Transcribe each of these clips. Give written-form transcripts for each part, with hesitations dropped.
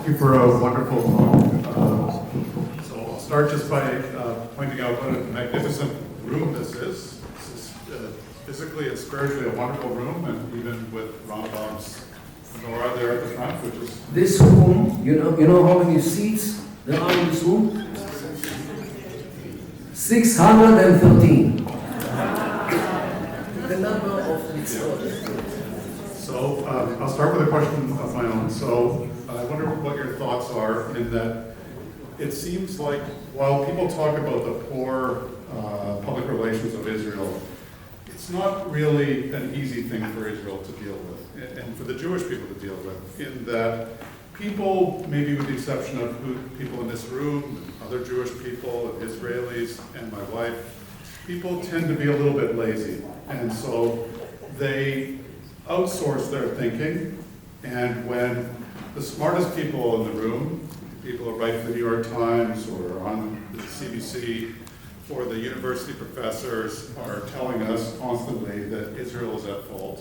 Thank you for a wonderful talk. So I'll start just by pointing out what a magnificent room this is. Physically and spiritually a wonderful room, and even with Rambam's menorah there at the front, which is... This room, you know how many seats there are in this room? 613. The number of its So I'll start with a question of my own. So I wonder what your thoughts are in that it seems like while people talk about the poor public relations of Israel, it's not really an easy thing for Israel to deal with, and for the Jewish people to deal with, in that people, maybe with the exception of people in this room, other Jewish people, Israelis, and my wife, people tend to be a little bit lazy. And so they outsource their thinking, and when the smartest people in the room, people who write for the New York Times or on the CBC, or the university professors are telling us constantly that Israel is at fault,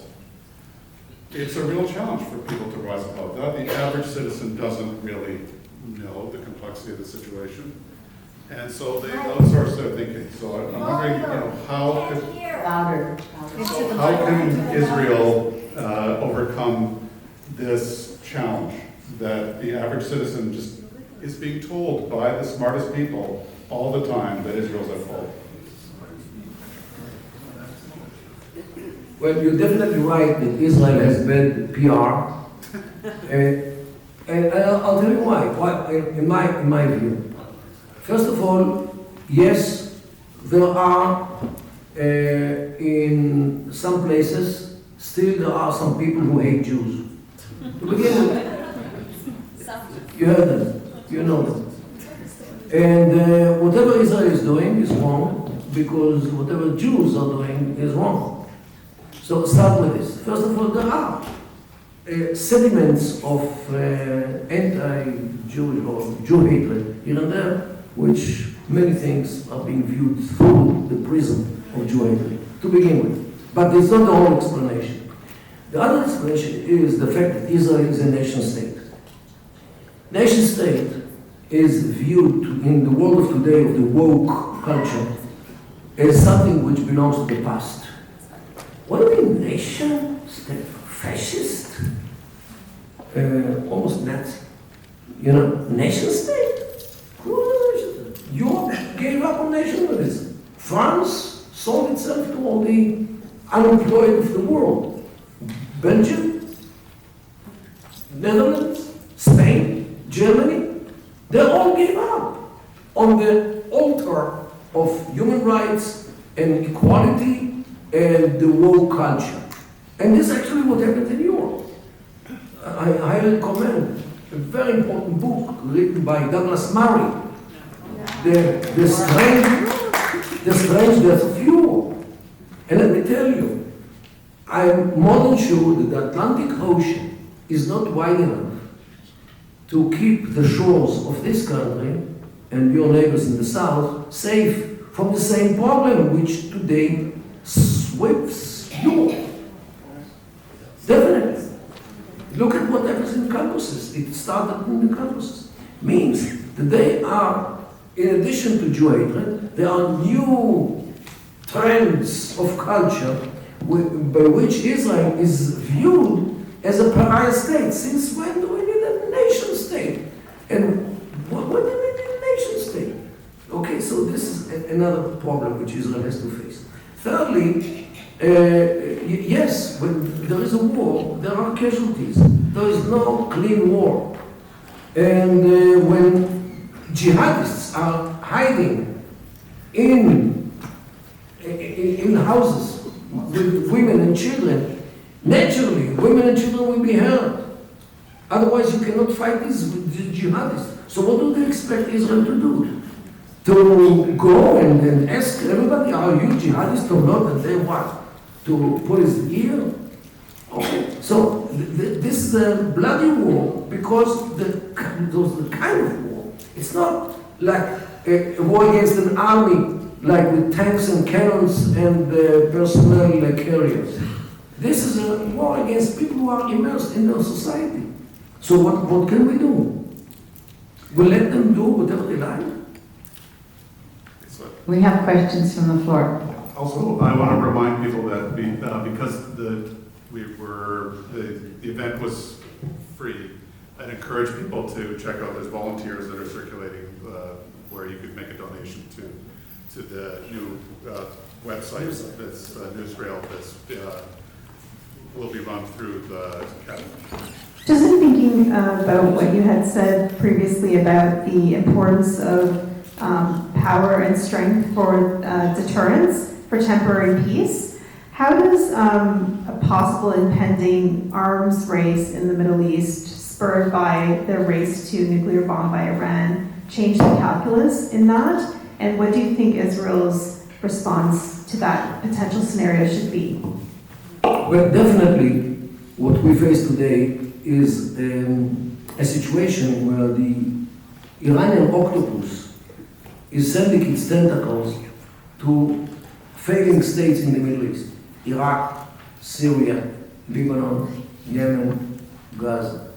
it's a real challenge for people to rise above that. The average citizen doesn't really know the complexity of the situation, and so they outsource their thinking. So I'm wondering, how can Israel overcome this challenge that the average citizen just is being told by the smartest people all the time that Israel's at fault? Well, you're definitely right that Israel has bad PR, and I'll tell you why. In my view, first of all, yes, there are in some places still there are some people who hate Jews. To begin with, you heard them, you know them. And whatever Israel is doing is wrong, because whatever Jews are doing is wrong. So start with this. First of all, there are sediments of anti-Jewish or Jew hatred here and there, which many things are being viewed through the prism of Jew hatred, to begin with. But it's not the whole explanation. The other explanation is the fact that Israel is a nation state. Nation state is viewed in the world of today, of the woke culture, as something which belongs to the past. What do you mean, nation state? Fascist? Almost Nazi. Nation state? Europe gave up on nationalism. France sold itself to all the unemployed of the world. Belgium, Netherlands, Spain, Germany, they all gave up on the altar of human rights and equality and the woke culture. And this is actually what happened in Europe. I highly recommend a very important book written by Douglas Murray, The Strange Death of Europe. And let me tell you, I'm more than sure that the Atlantic Ocean is not wide enough to keep the shores of this country and your neighbors in the south safe from the same problem which today sweeps Europe. Definitely. Look at what happens in campuses. It started in the campuses. Means that they are, in addition to Jew hatred, there are new trends of culture by which Israel is viewed as a pariah state. Since when do we need a nation state? And what do we need a nation state? Okay, so this is another problem which Israel has to face. Thirdly, yes, when there is a war, there are casualties. There is no clean war. And when jihadists are hiding in houses with women and children, naturally, women and children will be hurt. Otherwise, you cannot fight these jihadists. So what do they expect Israel to do? To go and ask everybody, are you jihadists or not? And then what? To put his ear? Okay. So this is a bloody war because the kind of war. It's not like a war against an army, like with tanks and cannons and personnel carriers. This is a war against people who are immersed in their society. So what can we do? We'll let them do whatever they like. So, We have questions from the floor. also, I want to remind people that because the event was free, I'd encourage people to check out, there's volunteers that are circulating where you could make a donation to the new website that's Newsrail that's will be run through the academy. Just in thinking about what you had said previously about the importance of power and strength for deterrence, for temporary peace, how does a possible impending arms race in the Middle East, spurred by the race to nuclear bomb by Iran, change the calculus in that? And what do you think Israel's response to that potential scenario should be? Well, definitely, what we face today is a situation where the Iranian octopus is sending its tentacles to failing states in the Middle East: Iraq, Syria, Lebanon, Yemen, Gaza.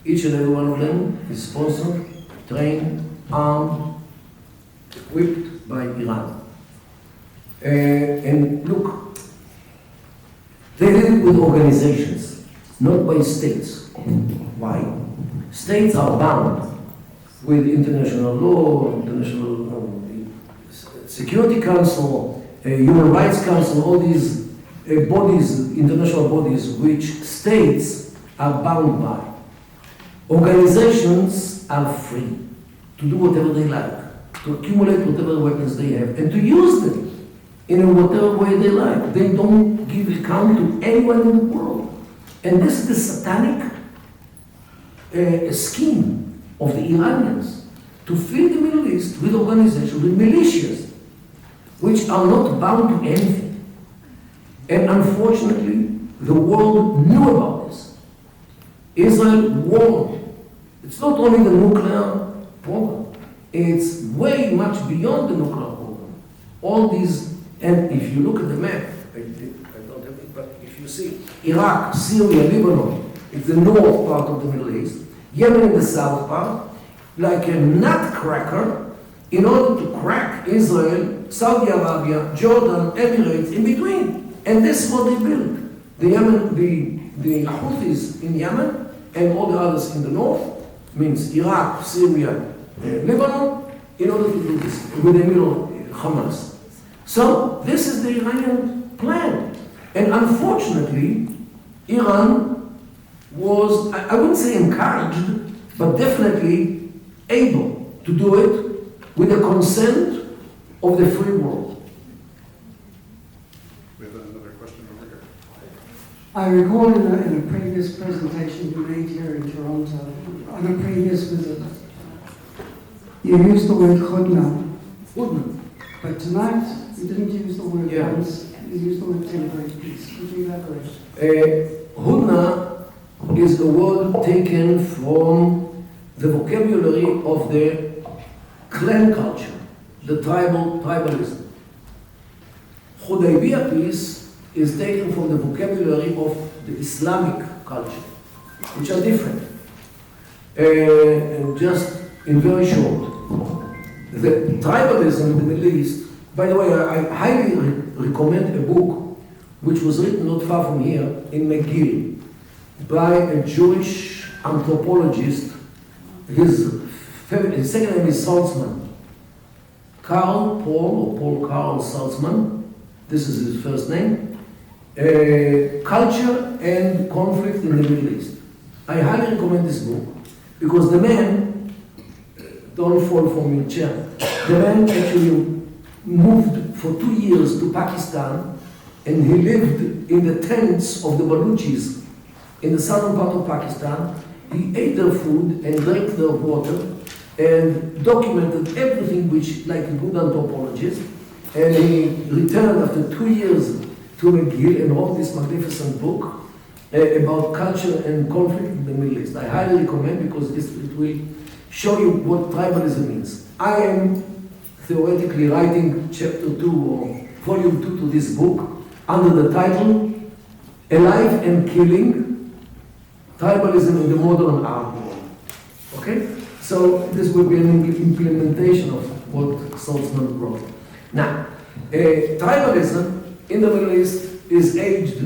Each and every one of them is sponsored, trained, armed, equipped by Iran. And look, they live with organizations, not by states. Why? States are bound with international law, international Security Council, Human Rights Council, all these bodies, international bodies, which states are bound by. Organizations are free to do whatever they like, to accumulate whatever weapons they have, and to use them in whatever way they like. They don't give account to anyone in the world. And this is the satanic scheme of the Iranians to fill the Middle East with organizations, with militias, which are not bound to anything. And unfortunately, the world knew about this. Israel warned. It's not only the nuclear program, it's way much beyond the nuclear program. All these, and if you look at the map, I don't have it, but if you see Iraq, Syria, Lebanon, it's the north part of the Middle East, Yemen in the south part, like a nutcracker, in order to crack Israel, Saudi Arabia, Jordan, Emirates, in between. And this is what they built. The Houthis in Yemen and all the others in the north, means Iraq, Syria, Lebanon, in order to do this, with the middle Hamas. So this is the Iranian plan. And unfortunately, Iran was, I wouldn't say encouraged, but definitely able to do it with the consent of the free world. We have another question over here. I recall in a previous presentation you made here in Toronto, on a previous visit, you used the word chudna, but tonight you didn't use the word once, you used the word temporary peace. Could you elaborate? Hudna is a word taken from the vocabulary of the clan culture, the tribalism. Hudaybiyah peace is taken from the vocabulary of the Islamic culture, which are different. And just in very short, the tribalism in the Middle East, by the way, I highly recommend a book which was written not far from here in McGill by a Jewish anthropologist. His second name is Salzman. Paul Karl Salzman. This is his first name. Culture and Conflict in the Middle East. I highly recommend this book because the man, don't fall from your chair, the man actually moved for 2 years to Pakistan and he lived in the tents of the Baluchis in the southern part of Pakistan. He ate their food and drank their water and documented everything which, like a good anthropologist, and he returned after 2 years to McGill and wrote this magnificent book about culture and conflict in the Middle East. I highly recommend because it will show you what tribalism means. I am theoretically writing chapter 2 or volume 2 to this book under the title Alive and Killing, Tribalism in the Modern Arab World. Okay? So this will be an implementation of what Salzman wrote. Now, tribalism in the Middle East is aged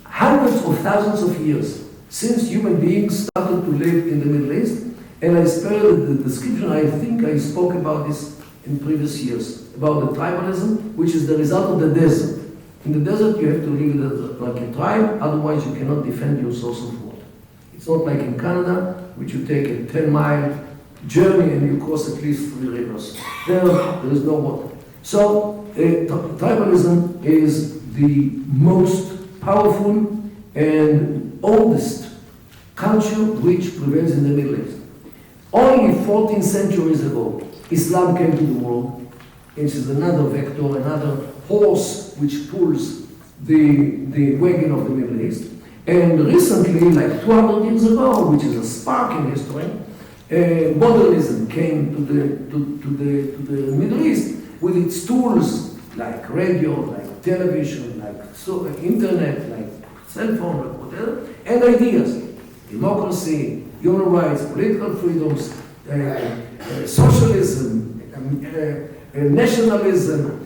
hundreds of thousands of years since human beings started to live in the Middle East. And I spared the description, I think I spoke about this in previous years, about the tribalism, which is the result of the desert. In the desert, you have to live like a tribe, otherwise you cannot defend your source of water. It's not like in Canada, which you take a 10-mile journey and you cross at least 3 rivers. There is no water. So, tribalism is the most powerful and oldest culture which prevails in the Middle East. Only 14 centuries ago, Islam came to the world. This is another vector, another horse which pulls the wagon of the Middle East. And recently, like 200 years ago, which is a spark in history, modernism came to the Middle East with its tools like radio, like television, like internet, like cell phone, like whatever, and ideas. Democracy, human rights, political freedoms, socialism, nationalism,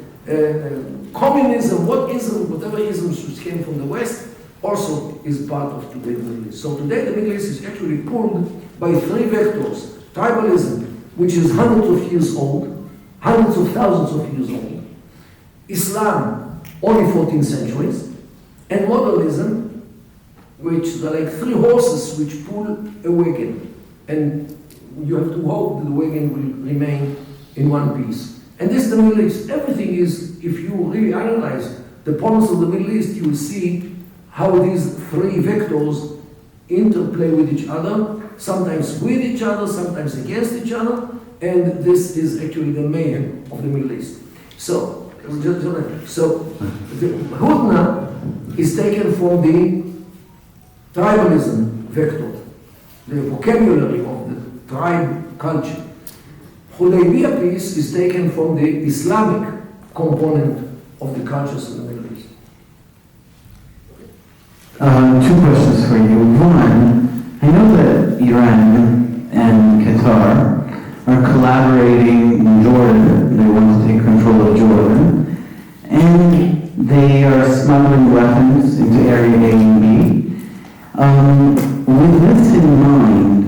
communism, whatever isms which came from the West, also is part of today's Middle East. So today the Middle East is actually pulled by 3 vectors. Tribalism, which is hundreds of years old, hundreds of thousands of years old. Islam, only 14 centuries. And modernism, which are like 3 horses which pull a wagon. And you have to hope that the wagon will remain in one piece. And this is the Middle East. Everything is, if you really analyze the problems of the Middle East, you will see how these 3 vectors interplay with each other, sometimes with each other, sometimes against each other, and this is actually the mayhem of the Middle East. So the Hudna is taken from the tribalism vector, the vocabulary of the tribe culture. Hudaybiyah peace is taken from the Islamic component of the cultures in the Middle East. 2 questions for you. One, I know that Iran and Qatar are collaborating in Jordan. They want to take control of Jordan. And they are smuggling weapons into Area A and B. With this in mind,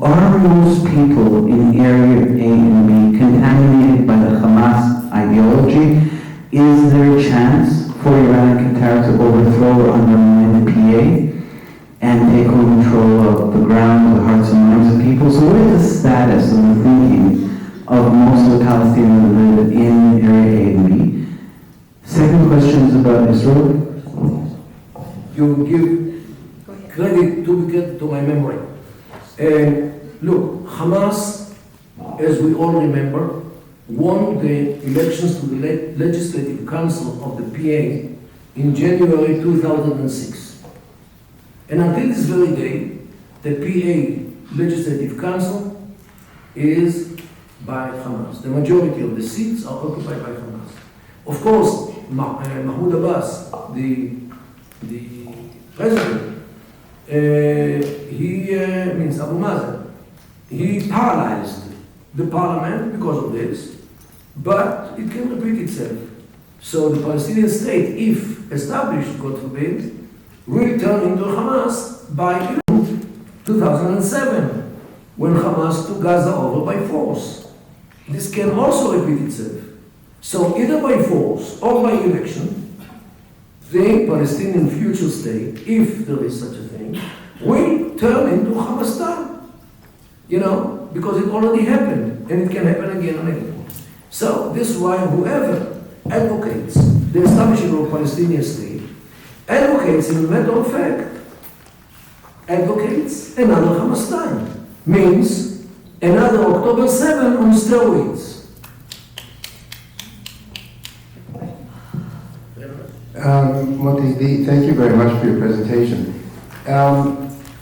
are most people in Area A and B contaminated by the Hamas ideology? Is there a chance for Iran and Qatar to overthrow or undermine the PA and take control of the ground, the hearts and minds of people? So what is the status of the thinking of most of the Palestinians who live in Area A and B? Second question is about Israel. You give credit to my memory. Look, Hamas, as we all remember, won the elections to the Legislative Council of the PA in January 2006. And until this very day, the PA Legislative Council is by Hamas. The majority of the seats are occupied by Hamas. Of course, Mahmoud Abbas, the president, he means Abu Mazen, he paralyzed the parliament because of this, but it can repeat itself. So the Palestinian state, if established, God forbid, will turn into Hamas by 2007, when Hamas took Gaza over by force. This can also repeat itself. So either by force or by election, the Palestinian future state, if there is such a thing, will turn into Hamastan. You know, because it already happened, and it can happen again and again. So this is why whoever advocates the establishment of a Palestinian state, advocates, in a matter of fact, advocates another Hamastan, means another October 7 on steroids. Moti, thank you very much for your presentation.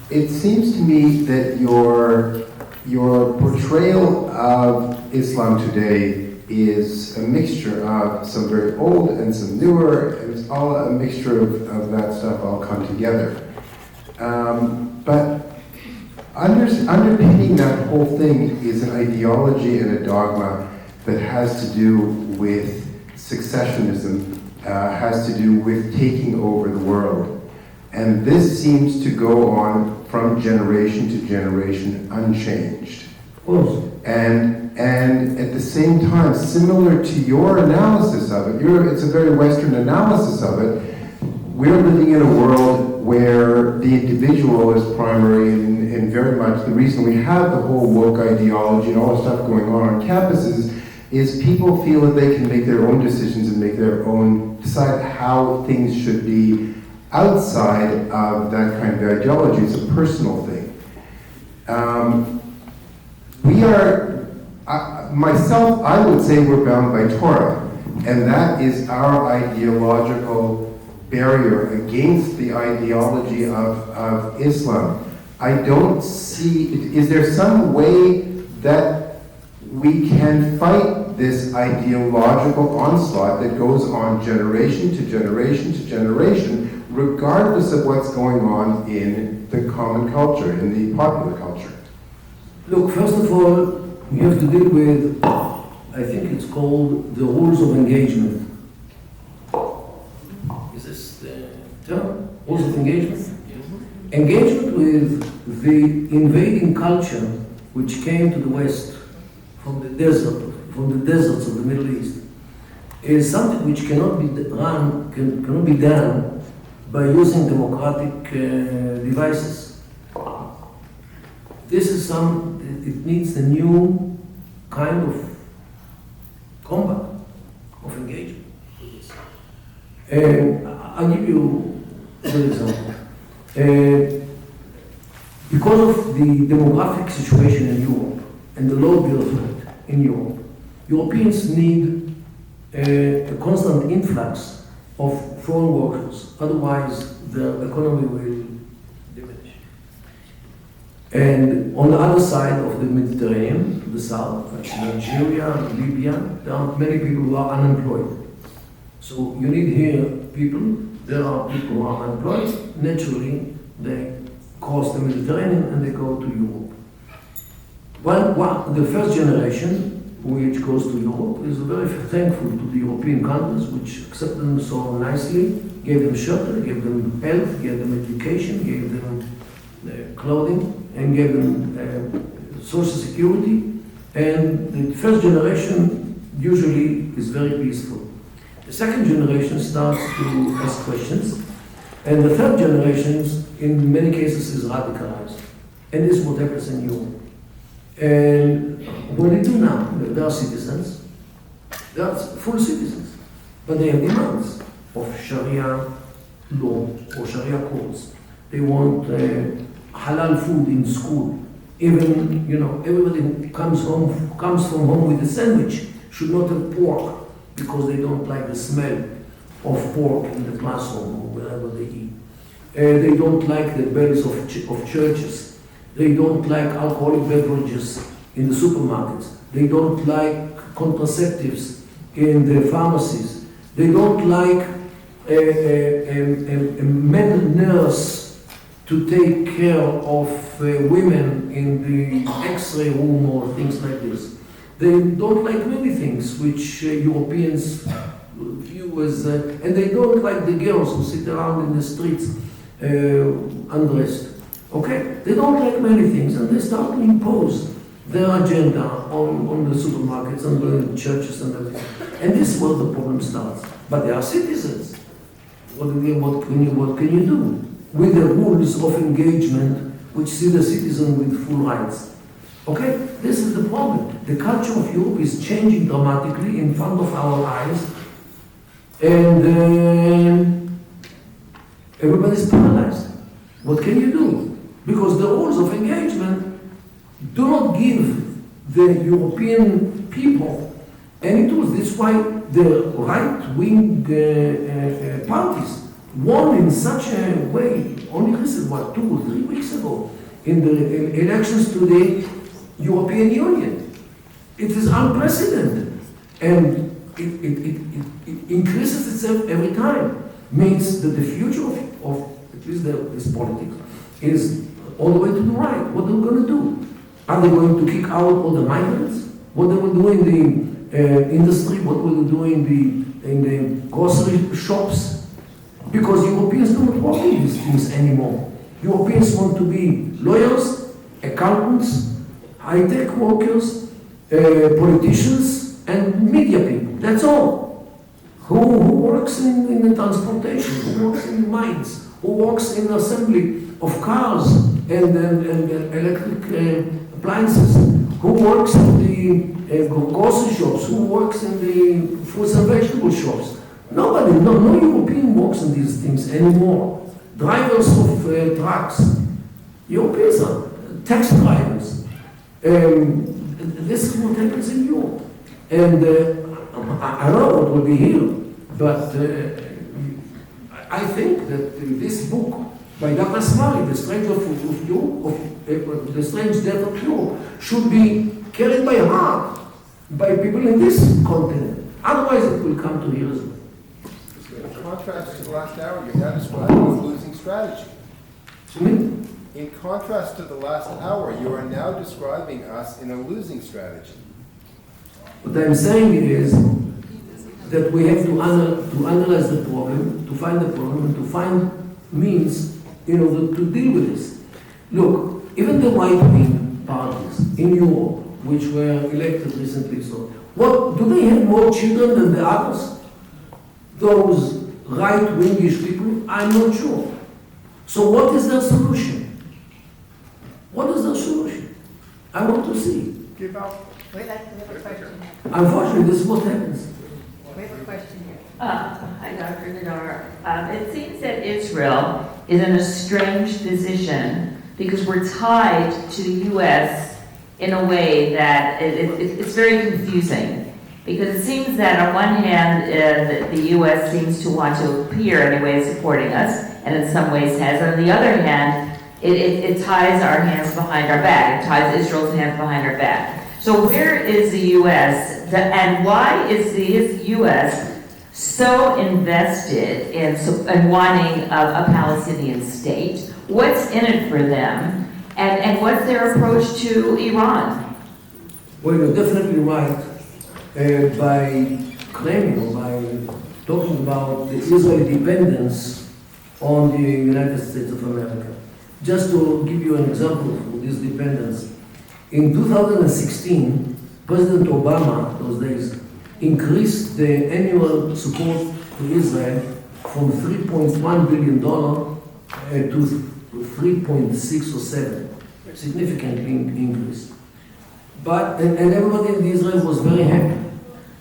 It seems to me that your portrayal of Islam today is a mixture of some very old and some newer, and it's all a mixture of that stuff all come together. But Underpinning that whole thing is an ideology and a dogma that has to do with successionism, has to do with taking over the world. And this seems to go on from generation to generation unchanged. Of course. And at the same time, similar to your analysis of it, it's a very Western analysis of it, we're living in a world where the individual is primary and very much the reason we have the whole woke ideology and all the stuff going on campuses is people feel that they can make their own decisions and decide how things should be outside of that kind of ideology. It's a personal thing. Myself, I would say we're bound by Torah, and that is our ideological barrier against the ideology of Islam. I don't see, is there some way that we can fight this ideological onslaught that goes on generation to generation to generation, regardless of what's going on in the common culture, in the popular culture? Look, first of all, you have to deal with, I think it's called the rules of engagement. Is this the term? Rules of engagement? Engagement with the invading culture which came to the West from the deserts of the Middle East is something which cannot be done by using democratic devices. This is it needs a new kind of combat, of engagement. I'll give you a good example. Because of the demographic situation in Europe and the low birth rate in Europe, Europeans need a constant influx of foreign workers, otherwise the economy will diminish. And on the other side of the Mediterranean, to the south, Nigeria, Libya, there are many people who are unemployed. So you need here people, there are people who are unemployed, naturally they cross the Mediterranean and they go to Europe. The first generation which goes to Europe is very thankful to the European countries which accepted them so nicely, gave them shelter, gave them health, gave them education, gave them clothing, and gave them social security. And the first generation usually is very peaceful. The second generation starts to ask questions, and the third generation, in many cases, is radicalized. And this is what happens in Europe. And what they do now, they are citizens, they are full citizens, but they have demands of Sharia law or Sharia courts. They want halal food in school. Even, everybody comes from home with a sandwich should not have pork because they don't like the smell of pork in the classroom or wherever they eat. They don't like the bells of churches. They don't like alcoholic beverages in the supermarkets. They don't like contraceptives in the pharmacies. They don't like a male nurse to take care of women in the X-ray room or things like this. They don't like many things which Europeans view as, and they don't like the girls who sit around in the streets undressed. Okay? They don't like many things, and they start to impose their agenda on the supermarkets and the churches and everything. And this is where the problem starts. But they are citizens. What can you do with the rules of engagement which see the citizen with full rights? Okay? This is the problem. The culture of Europe is changing dramatically in front of our eyes, and everybody's paralyzed. What can you do? Because the rules of engagement do not give the European people any tools. That's why the right-wing parties won in such a way, only recently, 2 or 3 weeks ago, in the elections to the European Union. It is unprecedented, and it increases itself every time. Means that the future of at least this politics is all the way to the right. What are they going to do? Are they going to kick out all the migrants? What they will do in the industry? What will they do in the grocery shops? Because Europeans don't work in these things anymore. Europeans want to be lawyers, accountants, high-tech workers, politicians, and media people. That's all. Who works in the transportation? Who works in the mines? Who works in the assembly of cars and electric appliances? Who works in the grocery shops? Who works in the fruits and vegetable shops? Nobody, no European works in these things anymore. Drivers of trucks, Europeans are taxi drivers. This is what happens in Europe. And I don't know what will be here, but I think that this book by Douglas Murray, The Strange of Europe, The Strange Death of Europe, should be carried by heart by people in this continent. Otherwise, it will come to here as well. In contrast to the last hour, you're now describing a losing strategy. To me, In contrast to the last hour, you are now describing us in a losing strategy. what I'm saying is that we have to analyze the problem, to find the problem, and to find means in order to deal with this. Look, even the right-wing parties in Europe, which were elected recently, so what do they have more children than the others? Those right-wingish people? I'm not sure. So what is their solution? What is their solution? I want to see. Give out. We have a question. Unfortunately, this is what happens. We have a question here. Hi, Dr. Nadar. It seems that Israel is in a strange position because we're tied to the U.S. in a way that it's very confusing. Because it seems that on one hand, the U.S. seems to want to appear anyway supporting us, and in some ways has. And on the other hand, it ties our hands behind our back. It ties Israel's hands behind our back. So where is the U.S. and why is the U.S. so invested in wanting a Palestinian state? What's in it for them? And what's their approach to Iran? Well, you're definitely right by claiming or by talking about the Israeli dependence on the United States of America. Just to give you an example of this dependence, in 2016, President Obama, those days, increased the annual support to Israel from $3.1 billion to 3.6 or 7, significantly increased. But, and everybody in Israel was very happy.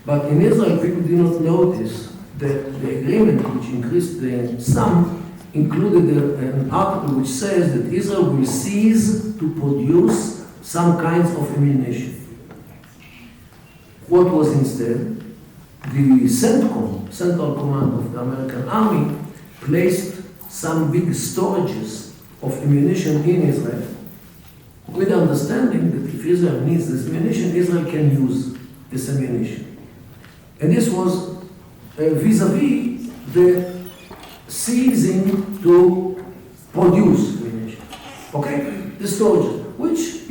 But in Israel, people did not notice that the agreement which increased the sum included an article which says that Israel will cease to produce some kinds of ammunition. What was instead? The CENTCOM, Central Command of the American Army, placed some big storages of ammunition in Israel, with the understanding that if Israel needs this ammunition, Israel can use this ammunition. And this was vis-a-vis the ceasing to produce ammunition. Okay? The storages, which,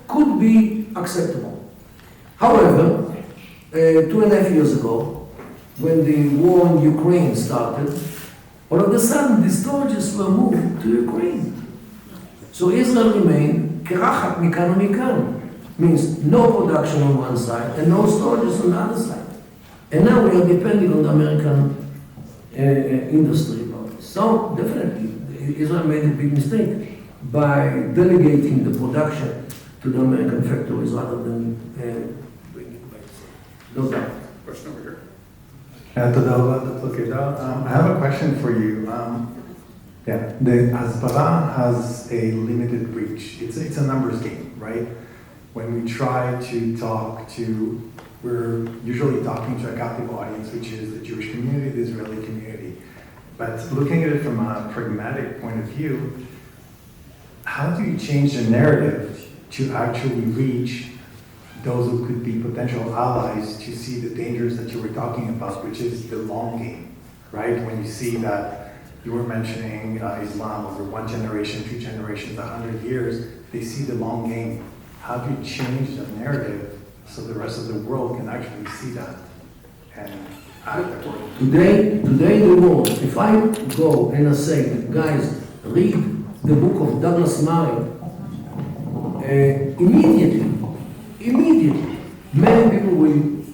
could be acceptable. However, 2.5 years ago, when the war in Ukraine started, all of a sudden the storages were moved to Ukraine. So Israel remained kerachat mikan u'mikan, means no production on one side and no storages on the other side. And now we are depending on the American industry about this. So definitely, Israel made a big mistake by delegating the production to the American factories rather than bringing it back. No doubt. Question over here. תודה רבה, ד"ר קידר. I have a question for you. The Hasbara has a limited reach. It's a numbers game, right? When we try to talk to, we're usually talking to a captive audience, which is the Jewish community, the Israeli community. But looking at it from a pragmatic point of view, how do you change the narrative to actually reach those who could be potential allies to see the dangers that you were talking about, which is the long game, right? When you see that You were mentioning Islam over 1 generation, 2 generations, 100 years. They see the long game. How do you change the narrative so the rest of the world can actually see that and act accordingly? Today the world, if I go and I say, guys, read the book of Douglas Murray, immediately, many people will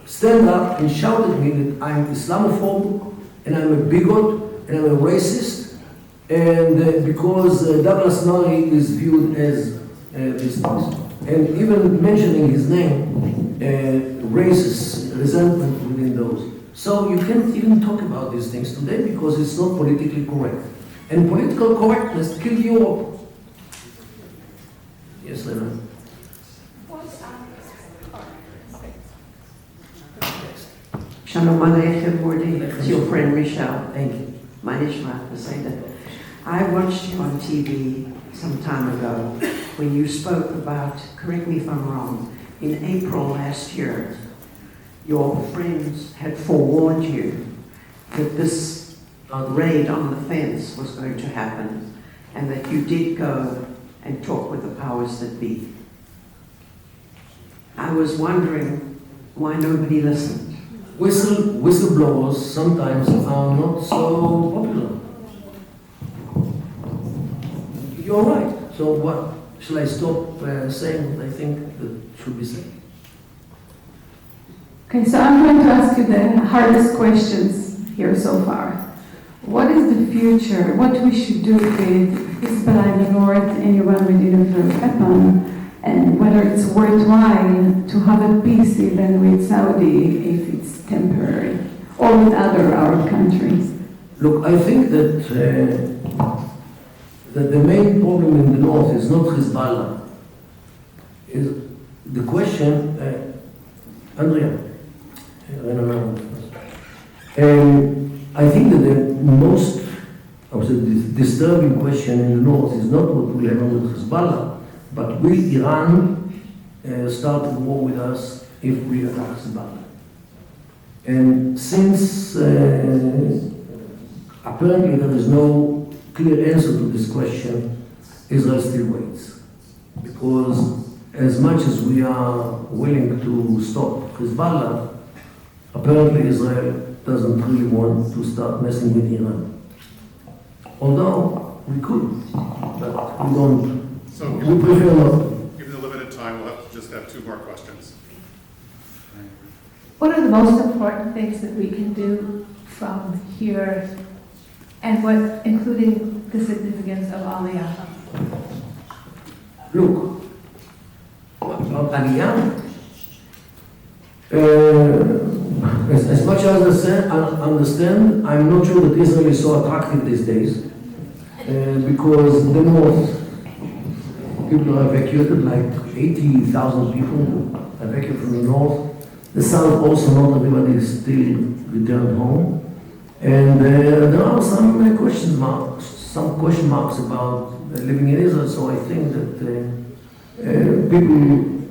stand up and shout at me that I'm Islamophobe and I'm a bigot and I'm a racist, and because Douglas Murray is viewed as this things. And even mentioning his name raises resentment within those. So you can't even talk about these things today because it's not politically correct. And political correctness killed Europe. Yes, Lena. Shalom Aleichem, Mordi. It's your friend Michelle. Thank you. Manishmat Beseda. I watched you on TV some time ago when you spoke about, correct me if I'm wrong, in April last year, your friends had forewarned you that this raid on the fence was going to happen and that you did go and talk with the powers that be. I was wondering why nobody listened. Whistleblowers sometimes are not so popular. You're right. So what shall I stop saying what I think that should be said? Okay, so I'm going to ask you the hardest questions here so far. What is the future? What we should do with Hezbollah in the north and Iran with weapon, and whether it's worthwhile to have a peace even with Saudi if it's temporary, or with other Arab countries? Look, I think that that the main problem in the north is not Hezbollah. Is the question, Andrea? I think that the most disturbing question in the north is not what will happen with Hezbollah, but will Iran start a war with us if we attack Hezbollah? And since apparently there is no clear answer to this question, Israel still waits. Because as much as we are willing to stop Hezbollah, apparently Israel doesn't really want to start messing with Iran. Although we could, but we don't. So We prefer not. given the limited time, we'll have to just have 2 more questions. What are the most important things that we can do from here, and what, including the significance of Aliyah? Look, about Aliyah, as much as I understand, I'm not sure that Israel is so attractive these days, because the north, people are evacuated, like 80,000 people evacuated from the north. The south also, not everybody is still returned home. And there are some question marks about living in Israel, so I think that people,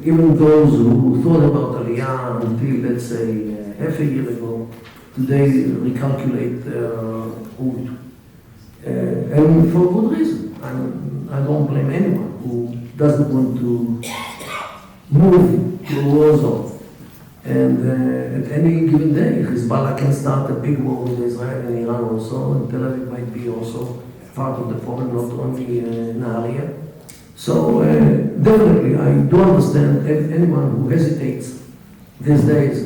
even those who thought about Aliyah until, let's say, half a year ago, today recalculate their route. And for good reason. I don't blame anyone who doesn't want to move to a war zone. And at any given day, Hezbollah can start a big war with Israel and Iran also, and Tel Aviv might be also part of the problem, not only Nahariya. So definitely, I do understand anyone who hesitates these days,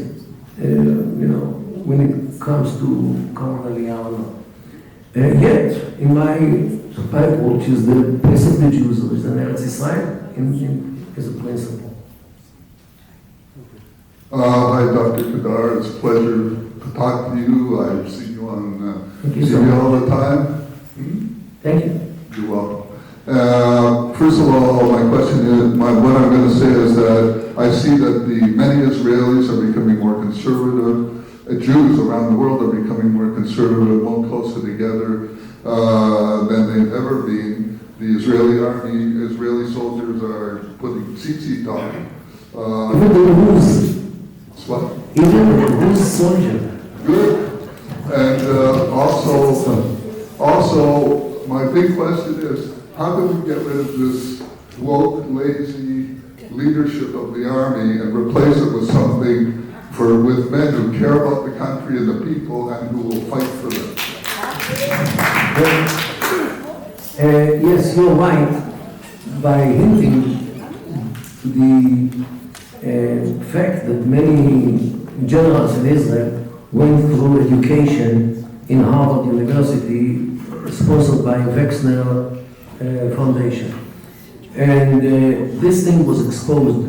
when it comes to common Aliyah or not. Yet, in my Bible, which is the place of the Jews, which is the Eretz Israel, is a principle. Hi, Dr. Kadar. It's a pleasure to talk to you. I see you on TV all the time. Thank you. You're welcome. First of all, my question is, what I'm going to say is that I see that many Israelis are becoming more conservative. Jews around the world are becoming more conservative, more closer together than they've ever been. The Israeli army, Israeli soldiers are putting tzitzit on. Even the Rus. What? Even the Rus soldier. Good. And also, big question is, how do we get rid of this woke, lazy leadership of the army and replace it with something with men who care about the country and the people and who will fight for them? Yes, you're right by hinting to the fact that many generals in Israel went through education in Harvard University, sponsored by Wexner Foundation. And this thing was exposed,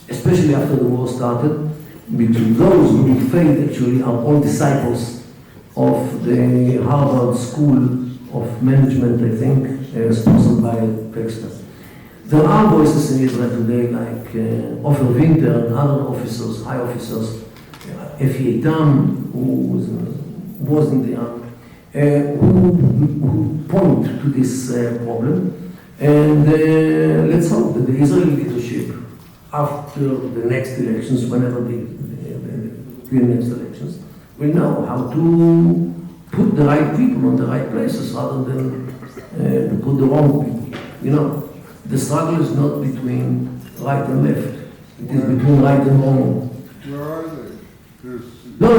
especially after the war started, between those who failed actually are all disciples of the Harvard School of Management, I think, sponsored by Wexner. There are voices in Israel today, like Ofer Winter and other officers, high officers, Efi Eitam, who was in the army, who point to this problem. And let's hope that the Israeli leadership, after the next elections, whenever the next elections, will know how to put the right people on the right places rather than to put the wrong people. You know, the struggle is not between right and left. It is between right and wrong. Where are they? No,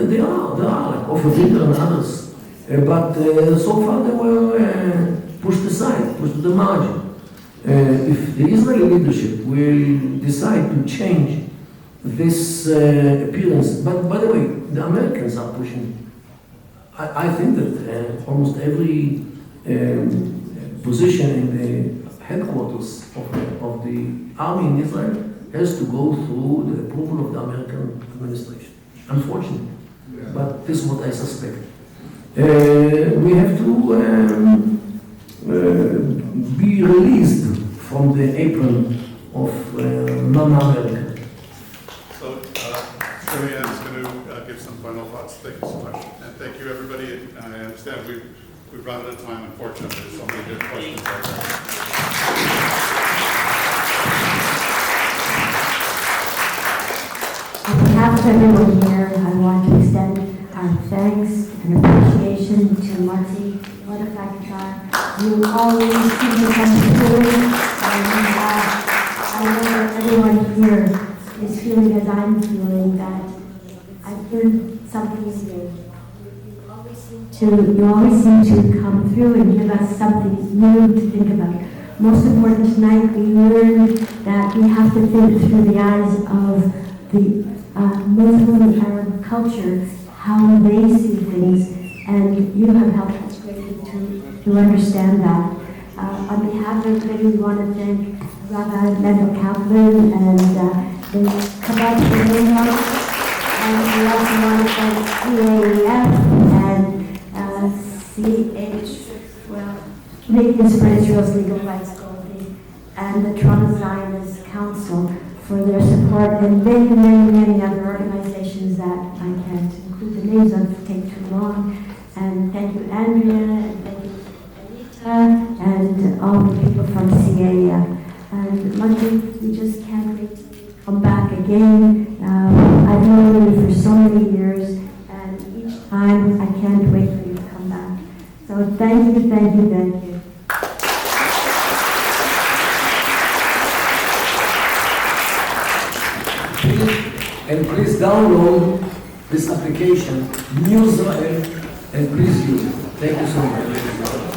they are, like Ofer Winter and others. But so far they were pushed aside, pushed to the margin. If the Israeli leadership will decide to change this appearance, but by the way, the Americans are pushing. I think that almost every position in the headquarters of the army in Israel has to go through the approval of the American administration. Unfortunately, but this is what I suspect. We have to be released from the apron of Mama America. So, Julianne is going to give some final thoughts. Thank you so much. And thank you, everybody. I understand we've run out of time, unfortunately. There's so many good questions out there. On behalf of everyone here, I want to extend our thanks and appreciation to Marty Wadafakar. You always seem to come through, and I know that everyone here is feeling as I'm feeling, that I've learned something new. You always seem to come through and give us something new to think about. Most important tonight, we learned that we have to think through the eyes of the Muslim Arab culture, how they see things, and you have helped us greatly to understand that. On behalf of everybody, we want to thank Rabbi Mendel Kaplan and the Chabad Shalom, and we also want to thank CAEF and Canadians for Israel's Legal Rights Committee, and the Toronto Zionist Council for their support, and many, many, many other organizations that I can't include the names of, it take too long. And thank you, Andrea, and thank you, Anita, and all the people from CAEF. And Monday, we just can't wait to come back again. I've known you for so many years, and each time I can't wait for you to come back. So thank you, thank you, thank you. And please download this application, New Israel, and please use it. Thank you so much.